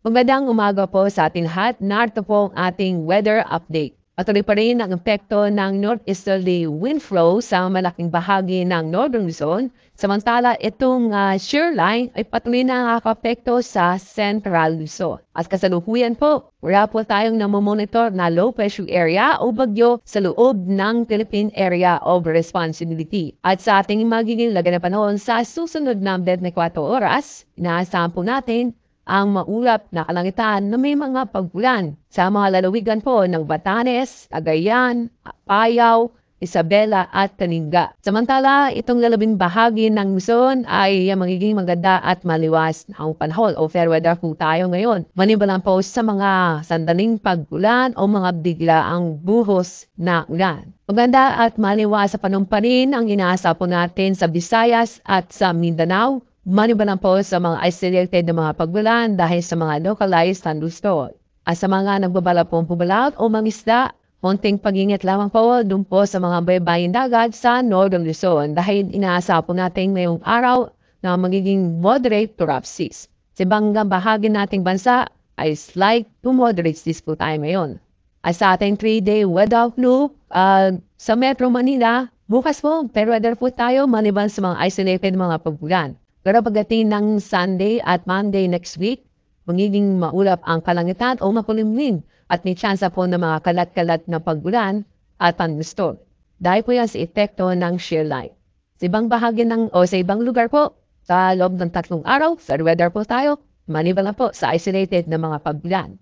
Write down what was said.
Magandang umaga po sa ating lahat. Narito po ang ating weather update. Patuloy pa rin ang epekto ng northeasterly wind flow sa malaking bahagi ng Northern Luzon. Samantala, itong shear line ay patuloy na nakaka-apekto sa Central Luzon. At kasalukuyan po, wala po tayong namomonitor na low pressure area o bagyo sa loob ng Philippine Area of Responsibility. At sa ating magiging lagay na panahon sa susunod na 24 oras, inaasahan po natin ang maulap na kalangitan na may mga pag-ulan sa mga lalawigan po ng Batanes, Cagayan, Apayao, Isabela at Taninga. Samantala, itong lalabing bahagi ng Luzon ay magiging maganda at maliwas na ang panahon o fair weather po tayo ngayon. Manibalan po sa mga sandaling pag-ulan o mga biglaang buhos na ulan. Maganda at maliwas sa panahon pa rin ang inaasa po natin sa Visayas at sa Mindanao. Manibalan po sa mga isolated na mga pagbulan dahil sa mga localized thunderstorms. At sa mga nagbabala pong pumalat o mangisda, konting pag-ingat lamang po doon po sa mga baybaying dagat sa Northern Luzon dahil inaasa po natin ngayong araw na magiging moderate to rough seas. Sa ibang bahagi nating bansa ay slight to moderate seas po tayo ngayon. At sa ating 3-day weather outlook sa Metro Manila, bukas po fair weather po tayo maliban sa mga isolated mga pagbulan. Pero pagdating ng Sunday at Monday next week, magiging maulap ang kalangitan o makulimlim at may tsansa po ng mga kalat-kalat na pag-ulan at thunderstorm. Dahil po yan sa epekto ng shear line. Sa ibang bahagi sa ibang lugar po, sa loob ng 3 araw, fair weather po tayo, manibalan po sa isolated na mga pag-ulan.